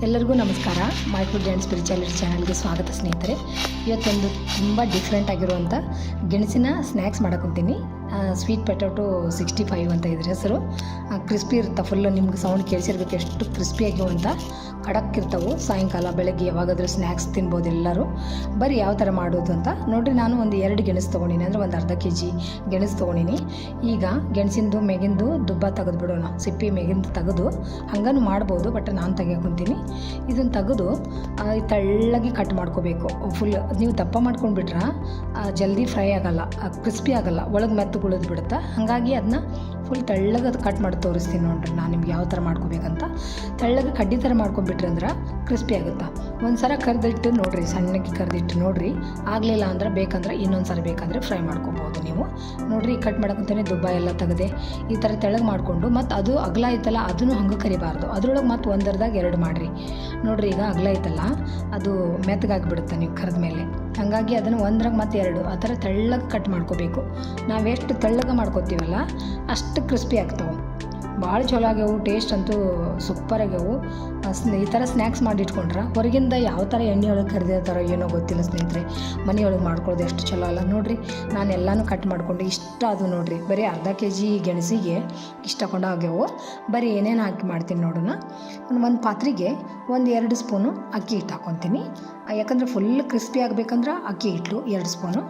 ಎಲ್ಲರಿಗೂ ನಮಸ್ಕಾರ. My food and spirituality ಚಾನಲ್ಗೆ ಸ್ವಾಗತ ಸ್ನೇಹಿತರೆ. ಇವತ್ತೊಂದು ತುಂಬ ಡಿಫ್ರೆಂಟ್ ಆಗಿರುವಂಥ ಗೆಣಸಿನ ಸ್ನ್ಯಾಕ್ಸ್ ಮಾಡಕೊಂತೀನಿ. ಸ್ವೀಟ್ ಪೊಟ್ಯಾಟೊ 65 ಅಂತ ಇದ್ರ ಹೆಸರು. ಕ್ರಿಸ್ಪಿ ಇರುತ್ತೆ, ಫುಲ್ಲು ನಿಮ್ಗೆ ಸೌಂಡ್ ಕೇಳಿಸಿರ್ಬೇಕು, ಎಷ್ಟು ಕ್ರಿಸ್ಪಿಯಾಗಿರುವಂಥ ಖಡಕ್ ಇರ್ತಾವೆ. ಸಾಯಂಕಾಲ ಬೆಳಗ್ಗೆ ಯಾವಾಗಾದರೂ ಸ್ನ್ಯಾಕ್ಸ್ ತಿನ್ಬೋದು ಎಲ್ಲರೂ. ಬರೀ ಯಾವ ಥರ ಮಾಡೋದು ಅಂತ ನೋಡಿರಿ. ನಾನು ಒಂದು 2 ಗೆಣಸು ತೊಗೊಂಡಿನಿ, ಅಂದರೆ ಒಂದು ಅರ್ಧ kg ಗೆಣಸು ತೊಗೊಂಡಿನಿ. ಈಗ ಗೆಣಸಿಂದು ಮೇಗಿಂದು ದುಬ್ಬ ತೆಗೆದು ಬಿಡೋಣ, ಸಿಪ್ಪಿ ಮೇಗಿಂದು ತೆಗೆದು ಹಂಗೂ ಮಾಡ್ಬೋದು, ಬಟ್ ನಾನು ತೆಗಿಯೋಕೊಂತೀನಿ. ಇದನ್ನು ತೆಗೆದು ತೆಳ್ಳಗೆ ಕಟ್ ಮಾಡ್ಕೋಬೇಕು. ಫುಲ್ ನೀವು ದಪ್ಪ ಮಾಡ್ಕೊಂಡ್ಬಿಟ್ರೆ ಜಲ್ದಿ ಫ್ರೈ ಆಗೋಲ್ಲ, ಕ್ರಿಸ್ಪಿ ಆಗೋಲ್ಲ, ಒಳಗೆ ಮೆತ್ತಗೆ ಉಳಿದು ಬಿಡುತ್ತೆ. ಹಾಗಾಗಿ ಅದನ್ನ ಫುಲ್ ತೆಳ್ಳಗೆ ಅದು ಕಟ್ ಮಾಡಿ ತೋರಿಸ್ತೀನಿ ನೋಡ್ರಿ ನಾನು ನಿಮ್ಗೆ ಯಾವ ಥರ ಮಾಡ್ಕೋಬೇಕಂತ. ತೆಳ್ಳಗೆ ಕಡ್ಡಿ ಥರ ಮಾಡ್ಕೊಂಡ್ಬಿಟ್ರಿ ಅಂದ್ರೆ ಕ್ರಿಸ್ಪಿ ಆಗುತ್ತೆ. ಒಂದು ಸಲ ಕರೆದಿಟ್ಟು ನೋಡಿರಿ, ಸಣ್ಣಗೆ ಕರೆದಿಟ್ಟು ನೋಡಿರಿ. ಆಗಲಿಲ್ಲ ಅಂದ್ರೆ ಬೇಕಂದ್ರೆ ಇನ್ನೊಂದು ಸಲ ಬೇಕಾದರೆ ಫ್ರೈ ಮಾಡ್ಕೊಬೋದು ನೀವು. ನೋಡಿರಿ ಕಟ್ ಮಾಡೋಕ್ಕಂತಲೇ ದುಬ್ಬ ಎಲ್ಲ ತೆಗೆದೆ ಈ ಥರ ತೆಳ್ಳಗೆ ಮಾಡಿಕೊಂಡು, ಮತ್ತು ಅದು ಅಗಲ ಐತಲ್ಲ ಅದನ್ನು ಹಂಗೆ ಕರಿಬಾರ್ದು, ಅದ್ರೊಳಗೆ ಮತ್ತು ಒಂದರದಾಗ 2 ಮಾಡಿರಿ. ನೋಡಿರಿ ಈಗ ಅಗಲ ಐತಲ್ಲ ಅದು ಮೆತ್ತಗಾಗಿಬಿಡುತ್ತೆ ನೀವು ಕರೆದ ಮೇಲೆ. ಹಾಗಾಗಿ ಅದನ್ನು ಒಂದ್ರಾಗ ಮತ್ತು 2 ಆ ಥರ ತೆಳ್ಳಗೆ ಕಟ್ ಮಾಡ್ಕೋಬೇಕು. ನಾವೆಷ್ಟು ತೆಳ್ಳಗೆ ಮಾಡ್ಕೋತೀವಲ್ಲ ಅಷ್ಟು ಕ್ರಿಸ್ಪಿ ಆಗ್ತಾವೆ. ಭಾಳ ಚಲೋ ಆಗ್ಯಾವು, ಟೇಸ್ಟ್ ಅಂತೂ ಸೂಪರ್ ಆಗ್ಯಾವು. ಈ ಥರ ಸ್ನ್ಯಾಕ್ಸ್ ಮಾಡಿಟ್ಕೊಂಡ್ರೆ ಹೊರಗಿಂದ ಯಾವ ಥರ ಎಣ್ಣೆ ಒಳಗೆ ಕರೆದಿರ್ತಾರೋ ಏನೋ ಗೊತ್ತಿಲ್ಲ ಸ್ನೇಹಿತರೆ, ಮನೆಯೊಳಗೆ ಮಾಡ್ಕೊಳ್ಳೋದು ಎಷ್ಟು ಚಲೋ ಅಲ್ಲ. ನೋಡಿರಿ ನಾನು ಎಲ್ಲನೂ ಕಟ್ ಮಾಡಿಕೊಂಡು ಇಷ್ಟ ಅದು ನೋಡಿರಿ, ಬರೀ ಅರ್ಧ kg ಗೆಣಸಿಗೆ ಇಷ್ಟ ಕೊಂಡು ಆಗ್ಯಾವು. ಬರೀ ಏನೇನು ಹಾಕಿ ಮಾಡ್ತೀನಿ ನೋಡೋಣ. ಒಂದು ಪಾತ್ರೆಗೆ 1-2 ಸ್ಪೂನು ಅಕ್ಕಿ ಹಿಟ್ಟು ಹಾಕ್ಕೊತೀನಿ. ಯಾಕಂದರೆ ಫುಲ್ ಕ್ರಿಸ್ಪಿ ಆಗಬೇಕಂದ್ರೆ ಅಕ್ಕಿ ಹಿಟ್ಟು 2 ಸ್ಪೂನು,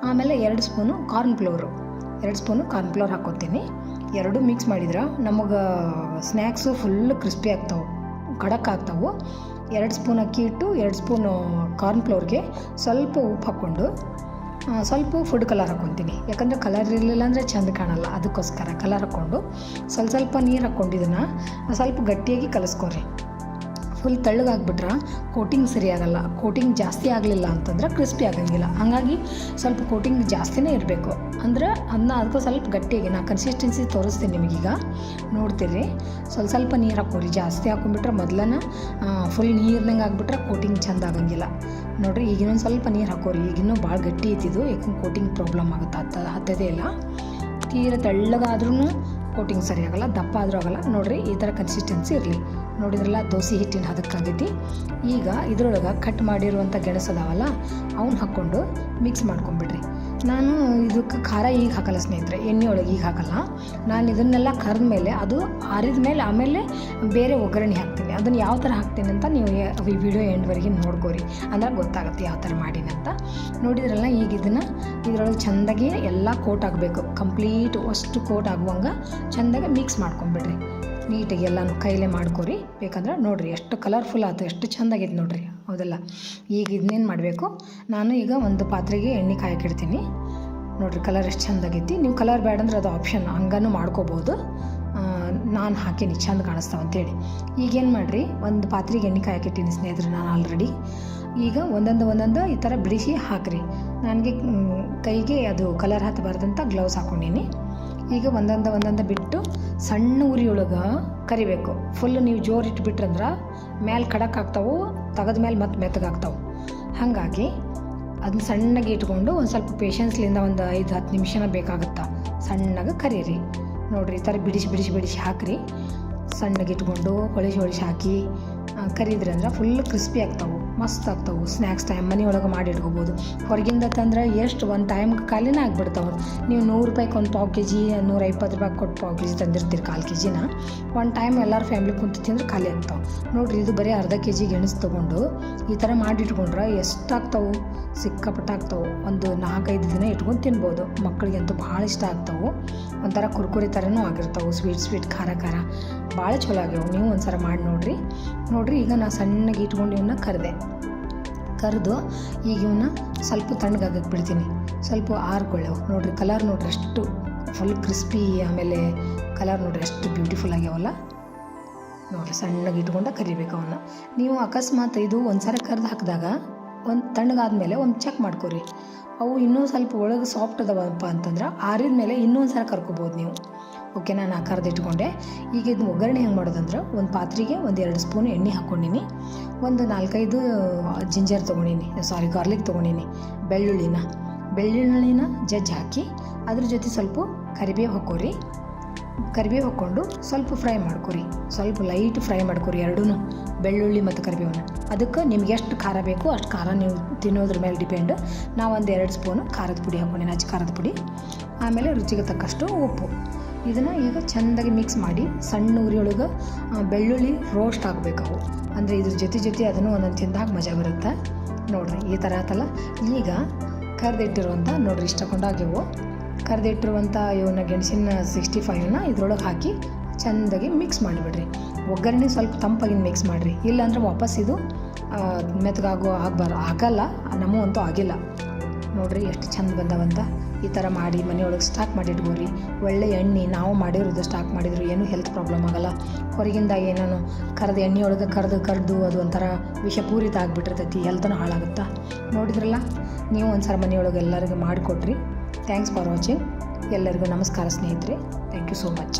ಆಮೇಲೆ 2 ಸ್ಪೂನು ಕಾರ್ನ್ಫ್ಲೋರು, 2 ಸ್ಪೂನು ಕಾರ್ನ್ಫ್ಲೋರ್ ಹಾಕ್ಕೊತೀನಿ. 2 ಮಿಕ್ಸ್ ಮಾಡಿದ್ರೆ ನಮಗೆ ಸ್ನ್ಯಾಕ್ಸು ಫುಲ್ ಕ್ರಿಸ್ಪಿ ಆಗ್ತಾವೆ, ಖಡಕ್ ಆಗ್ತಾವೆ. 2 ಸ್ಪೂನ್ ಅಕ್ಕಿ ಹಿಟ್ಟು, 2 ಸ್ಪೂನು ಕಾರ್ನ್ಫ್ಲೋರ್ಗೆ ಸ್ವಲ್ಪ ಉಪ್ಪು ಹಾಕ್ಕೊಂಡು ಸ್ವಲ್ಪ ಫುಡ್ ಕಲರ್ ಹಾಕ್ಕೊತೀನಿ. ಯಾಕಂದರೆ ಕಲರ್ ಇರಲಿಲ್ಲ ಅಂದರೆ ಚೆಂದ ಕಾಣಲ್ಲ, ಅದಕ್ಕೋಸ್ಕರ ಕಲರ್ ಹಾಕ್ಕೊಂಡು ಸ್ವಲ್ಪ ನೀರು ಹಾಕ್ಕೊಂಡು ಇದನ್ನು ಸ್ವಲ್ಪ ಗಟ್ಟಿಯಾಗಿ ಕಲಿಸ್ಕೊರಿ. ಫುಲ್ ತೆಳ್ಳಗಾಗ್ಬಿಟ್ರೆ ಕೋಟಿಂಗ್ ಸರಿಯಾಗಲ್ಲ. ಕೋಟಿಂಗ್ ಜಾಸ್ತಿ ಆಗಲಿಲ್ಲ ಅಂತಂದ್ರೆ ಕ್ರಿಸ್ಪಿ ಆಗಂಗಿಲ್ಲ. ಹಾಗಾಗಿ ಸ್ವಲ್ಪ ಕೋಟಿಂಗ್ ಜಾಸ್ತಿನೇ ಇರಬೇಕು. ಅಂದ್ರೆ ಅದನ್ನ ಅದಕ್ಕೂ ಸ್ವಲ್ಪ ಗಟ್ಟಿಯಾಗಿ ನಾ ಕನ್ಸಿಸ್ಟೆನ್ಸಿ ತೋರಿಸ್ತೀನಿ ನಿಮಗೀಗ ನೋಡ್ತೀರಿ. ಸ್ವಲ್ಪ ನೀರು ಹಾಕೋರಿ, ಜಾಸ್ತಿ ಹಾಕೊಂಡ್ಬಿಟ್ರೆ ಮೊದಲನ ಫುಲ್ ನೀರಿನಂಗೆ ಆಗಿಬಿಟ್ರೆ ಕೋಟಿಂಗ್ ಚೆಂದ ಆಗಂಗಿಲ್ಲ. ನೋಡಿರಿ ಈಗ ಇನ್ನೊಂದು ಸ್ವಲ್ಪ ನೀರು ಹಾಕೋರಿ. ಈಗಿನ್ನೂ ಭಾಳ ಗಟ್ಟಿ ಐತಿದು, ಯಾಕಂದ್ರೆ ಕೋಟಿಂಗ್ ಪ್ರಾಬ್ಲಮ್ ಆಗುತ್ತೆ, ಹತ್ತದೇ ಇಲ್ಲ. ತೀರ ತೆಳ್ಳಗಾದ್ರೂ ಕೋಟಿಂಗ್ ಸರಿಯಾಗಲ್ಲ, ದಪ್ಪ ಆದರೂ ಆಗಲ್ಲ. ನೋಡಿರಿ ಈ ಥರ ಕನ್ಸಿಸ್ಟೆನ್ಸಿ ಇರಲಿ. ನೋಡಿದ್ರಲ್ಲ ದೋಸೆ ಹಿಟ್ಟಿನ ಹದಕ್ಕಾಗೈತಿ. ಈಗ ಇದ್ರೊಳಗೆ ಕಟ್ ಮಾಡಿರುವಂಥ ಗೆಣಸು ಅದಾವಲ್ಲ ಅವನ್ನ ಹಾಕ್ಕೊಂಡು ಮಿಕ್ಸ್ ಮಾಡ್ಕೊಂಬಿಡ್ರಿ. ನಾನು ಇದಕ್ಕೆ ಖಾರ ಈಗ ಹಾಕಲ್ಲ ಸ್ನೇಹಿತರೆ, ಎಣ್ಣೆ ಒಳಗೆ ಈಗ ಹಾಕಲ್ಲ. ನಾನು ಇದನ್ನೆಲ್ಲ ಕರೆದ ಮೇಲೆ ಅದು ಆರಿದ ಮೇಲೆ ಆಮೇಲೆ ಬೇರೆ ಒಗ್ಗರಣೆ ಹಾಕ್ತೀನಿ. ಅದನ್ನು ಯಾವ ಥರ ಹಾಕ್ತೀನಿ ಅಂತ ನೀವು ಈ ವಿಡಿಯೋ ಎಂಡ್ವರೆಗೆ ನೋಡ್ಕೋರಿ, ಅಂದ್ರೆ ಗೊತ್ತಾಗುತ್ತೆ ಯಾವ ಥರ ಮಾಡೀನಿ ಅಂತ. ನೋಡಿದ್ರಲ್ಲ ಈಗ ಇದನ್ನು ಇದರೊಳಗೆ ಚೆಂದಾಗಿ ಎಲ್ಲ ಕೋಟ್ ಆಗಬೇಕು, ಕಂಪ್ಲೀಟ್ ಅಷ್ಟು ಕೋಟ್ ಆಗುವಂಗೆ ಚೆಂದಾಗಿ ಮಿಕ್ಸ್ ಮಾಡ್ಕೊಂಬಿಡ್ರಿ. ನೀಟಾಗಿ ಎಲ್ಲನೂ ಕೈಲೇ ಮಾಡ್ಕೊರಿ. ಬೇಕಂದ್ರೆ ನೋಡಿರಿ ಎಷ್ಟು ಕಲರ್ಫುಲ್ ಆಯ್ತು, ಎಷ್ಟು ಚೆಂದಾಗೈತೆ ನೋಡಿರಿ, ಹೌದಲ್ಲ. ಈಗ ಇದನ್ನೇನು ಮಾಡಬೇಕು, ನಾನು ಈಗ ಒಂದು ಪಾತ್ರೆಗೆ ಎಣ್ಣೆ ಕಾಯಕ್ಕಿಡ್ತೀನಿ. ನೋಡಿರಿ ಕಲರ್ ಎಷ್ಟು ಚೆಂದಾಗೈತಿ. ನೀವು ಕಲರ್ ಬೇಡ ಅಂದ್ರೆ ಅದು ಆಪ್ಷನ್, ಹಂಗೂ ಮಾಡ್ಕೋಬೋದು. ನಾನು ಹಾಕೀನಿ ಚೆಂದ ಕಾಣಿಸ್ತಾವಂತೇಳಿ. ಈಗೇನು ಮಾಡಿರಿ, ಒಂದು ಪಾತ್ರೆಗೆ ಎಣ್ಣೆ ಕಾಯಕ್ಕಿಟ್ಟೀನಿ ಸ್ನೇಹಿತರೆ ನಾನು ಆಲ್ರೆಡಿ. ಈಗ ಒಂದೊಂದು ಈ ಥರ ಬಿಡಿಸಿ ಹಾಕಿರಿ. ನನಗೆ ಕೈಗೆ ಅದು ಕಲರ್ ಹತ್ತಬಾರ್ದಂತ ಗ್ಲೌಸ್ ಹಾಕ್ಕೊಂಡೀನಿ. ಈಗ ಒಂದೊಂದು ಬಿಟ್ಟು ಸಣ್ಣ ಉರಿಯೊಳಗೆ ಕರಿಬೇಕು. ಫುಲ್ಲು ನೀವು ಜೋರು ಇಟ್ಬಿಟ್ರಂದ್ರೆ ಮೇಲೆ ಖಡಕ್ ಆಗ್ತಾವೆ, ತೆಗೆದ ಮೇಲೆ ಮತ್ತೆ ಮೆತ್ತಗಾಗ್ತಾವೆ. ಹಾಗಾಗಿ ಅದನ್ನ ಸಣ್ಣಗೆ ಇಟ್ಕೊಂಡು ಒಂದು ಸ್ವಲ್ಪ ಪೇಷನ್ಸ್ಲಿಂದ ಒಂದು 5-10 ನಿಮಿಷನ ಬೇಕಾಗುತ್ತಾ ಸಣ್ಣಗೆ ಕರೀರಿ. ನೋಡಿರಿ ಈ ಥರ ಬಿಡಿಸಿ ಹಾಕಿರಿ. ಸಣ್ಣಗೆ ಇಟ್ಕೊಂಡು ಹೊಳಿಸಿ ಹಾಕಿ ಕರಿದ್ರಿ ಅಂದ್ರೆ ಫುಲ್ ಕ್ರಿಸ್ಪಿ ಆಗ್ತಾವೆ, ಮಸ್ತ್ ಆಗ್ತಾವೆ. ಸ್ನ್ಯಾಕ್ಸ್ ಟೈಮ್ ಮನೆಯೊಳಗೆ ಮಾಡಿ ಇಟ್ಕೋಬೋದು. ಹೊರಗಿಂದ ತಂದ್ರೆ ಎಷ್ಟು ಒಂದು ಟೈಮ್ಗೆ ಖಾಲಿನೇ ಆಗಿಬಿಡ್ತಾವೆ. ನೀವು 100 ರೂಪಾಯಿಗೆ ಒಂದು ಪಾವು kg, 120 ರೂಪಾಯಿಗೆ ಕೊಟ್ಟು ಪಾವು kg ತಂದಿರ್ತೀರಿ, 1/4 kgನ. ಒಂದು ಟೈಮ್ ಎಲ್ಲರೂ ಫ್ಯಾಮ್ಲಿ ಕುಂತು ತಿಂದ್ರೆ ಖಾಲಿ ಆಗ್ತಾವೆ. ನೋಡಿರಿ ಇದು ಬರೀ ಅರ್ಧ kg ಗೆಣಸು ತೊಗೊಂಡು ಈ ಥರ ಮಾಡಿಟ್ಕೊಂಡ್ರೆ ಎಷ್ಟಾಗ್ತಾವೆ, ಸಿಕ್ಕಾಪಟ್ಟ ಆಗ್ತಾವೆ. ಒಂದು 4-5 ದಿನ ಇಟ್ಕೊಂಡು ತಿನ್ಬೋದು. ಮಕ್ಕಳಿಗಂತೂ ಭಾಳ ಇಷ್ಟ ಆಗ್ತಾವೆ. ಒಂಥರ ಕುರ್ಕುರಿ ಥರನೂ ಆಗಿರ್ತಾವೆ, ಸ್ವೀಟ್ ಖಾರ ಭಾಳ ಚಲೋ ಆಗ್ಯಾವೆ. ನೀವು ಒಂದು ಸಲ ಮಾಡಿ ನೋಡಿರಿ. ಈಗ ನಾನು ಸಣ್ಣಗೆ ಇಟ್ಕೊಂಡು ಇವನ್ನ ಕರೆದು ಈಗ ಇವನ್ನ ಸ್ವಲ್ಪ ತಣ್ಣಗಾಗಕ್ಕೆ ಬಿಡ್ತೀನಿ. ಸ್ವಲ್ಪ ಆರ್ಕೊಳ್ಳೆವು. ನೋಡಿರಿ ಕಲರ್ ನೋಡಿರಿ ಎಷ್ಟು ಫುಲ್ ಕ್ರಿಸ್ಪಿ, ಆಮೇಲೆ ಕಲರ್ ನೋಡಿರಿ ಎಷ್ಟು ಬ್ಯೂಟಿಫುಲ್ ಆಗ್ಯಾವಲ್ಲ. ನೋಡಿರಿ ಸಣ್ಣಗೆ ಇಟ್ಕೊಂಡು ಕರಿಬೇಕು ಅವನ್ನ. ನೀವು ಅಕಸ್ಮಾತ್ ಇದು ಒಂದು ಸಲ ಕರೆದು ಹಾಕಿದಾಗ ಒಂದು ತಣ್ಣಗಾದ್ಮೇಲೆ ಒಂದು ಚೆಕ್ ಮಾಡ್ಕೊರಿ. ಅವು ಇನ್ನೂ ಸ್ವಲ್ಪ ಒಳಗೆ ಸಾಫ್ಟ್ ಅದಾವಪ್ಪ ಅಂತಂದ್ರೆ ಆರಿದ ಮೇಲೆ ಇನ್ನೊಂದು ಸಲ ಕರ್ಕೊಬೋದು ನೀವು. ಓಕೆ, ನಾನು ಕರೆದಿಟ್ಕೊಂಡೆ. ಈಗ ಇದು ಒಗ್ಗರಣೆ ಹೆಂಗೆ ಮಾಡೋದಂದ್ರೆ, ಒಂದು ಪಾತ್ರೆಗೆ 1-2 ಸ್ಪೂನ್ ಎಣ್ಣೆ ಹಾಕ್ಕೊಂಡೀನಿ. ಒಂದು 4-5 ಜಿಂಜರ್ ಗಾರ್ಲಿಕ್ ತೊಗೊಂಡೀನಿ. ಬೆಳ್ಳುಳ್ಳಿನ ಜಜ್ಜಿ ಹಾಕಿ ಅದ್ರ ಜೊತೆ ಸ್ವಲ್ಪ ಕರಿಬೇವು ಹಾಕೋರಿ. ಕರಿಬೇವು ಹಾಕ್ಕೊಂಡು ಸ್ವಲ್ಪ ಫ್ರೈ ಮಾಡ್ಕೊರಿ, ಸ್ವಲ್ಪ ಲೈಟ್ ಫ್ರೈ ಮಾಡ್ಕೊರಿ ಎರಡೂ, ಬೆಳ್ಳುಳ್ಳಿ ಮತ್ತು ಕರಿಬೇವನ್ನ. ಅದಕ್ಕೆ ನಿಮ್ಗೆ ಎಷ್ಟು ಖಾರ ಬೇಕು ಅಷ್ಟು ಖಾರ ನೀವು ತಿನ್ನೋದ್ರ ಮೇಲೆ ಡಿಪೆಂಡ್. ನಾವು ಒಂದು 2 ಸ್ಪೂನು ಖಾರದ ಪುಡಿ ಹಾಕ್ಕೊಂಡಿನಿ, ಅಚ್ಚ ಖಾರದ ಪುಡಿ. ಆಮೇಲೆ ರುಚಿಗೆ ತಕ್ಕಷ್ಟು ಉಪ್ಪು. ಇದನ್ನು ಈಗ ಚೆಂದಾಗಿ ಮಿಕ್ಸ್ ಮಾಡಿ ಸಣ್ಣ ಉರಿಯೊಳಗೆ ಬೆಳ್ಳುಳ್ಳಿ ರೋಸ್ಟ್ ಆಗಬೇಕವು. ಅಂದರೆ ಇದ್ರ ಜೊತೆ ಅದನ್ನು ಒಂದೊಂದು ತಿಂದಾಗ ಮಜಾ ಬರುತ್ತೆ ನೋಡಿರಿ. ಈ ಥರ ಆತಲ್ಲ. ಈಗ ಕರೆದಿಟ್ಟಿರುವಂಥ ನೋಡಿರಿ ಇಷ್ಟಕೊಂಡಾಗ್ಯವು. ಕರೆದಿಟ್ಟಿರುವಂಥ ಇವನ್ನ ಗೆಣಸಿನ 65ನ ಇದ್ರೊಳಗೆ ಹಾಕಿ ಚೆಂದಾಗಿ ಮಿಕ್ಸ್ ಮಾಡಿಬಿಡ್ರಿ. ಒಗ್ಗರಣೆ ಸ್ವಲ್ಪ ತಂಪಾಗಿನ ಮಿಕ್ಸ್ ಮಾಡಿರಿ, ಇಲ್ಲಾಂದ್ರೆ ವಾಪಸ್ ಇದು ಆಗಲ್ಲ. ನಮಗಂತೂ ಆಗಿಲ್ಲ ನೋಡಿರಿ ಎಷ್ಟು ಚಂದ ಬಂದವಂತ. ಈ ಥರ ಮಾಡಿ ಮನೆಯೊಳಗೆ ಸ್ಟಾಕ್ ಮಾಡಿ ಇಟ್ಕೋರಿ. ಒಳ್ಳೆ ಎಣ್ಣೆ ನಾವು ಮಾಡಿರೋದು ಸ್ಟಾಕ್ ಮಾಡಿದ್ರು ಏನೂ ಹೆಲ್ತ್ ಪ್ರಾಬ್ಲಮ್ ಆಗೋಲ್ಲ. ಹೊರಗಿಂದ ಏನೇನು ಕರೆದು ಎಣ್ಣೆಯೊಳಗೆ ಕರೆದು ಅದು ಒಂಥರ ವಿಷಪೂರಿತ ಆಗಿಬಿಟ್ಟಿರ್ತೈತಿ, ಹೆಲ್ತನೂ ಹಾಳಾಗುತ್ತಾ. ನೋಡಿದ್ರಲ್ಲ, ನೀವು ಒಂದ್ಸಲ ಮನೆಯೊಳಗೆ ಎಲ್ಲರಿಗೂ ಮಾಡಿಕೊಡ್ರಿ. Thanks for watching. ಎಲ್ಲರಿಗೂ ನಮಸ್ಕಾರ ಸ್ನೇಹಿತರೆ. Thank you so much.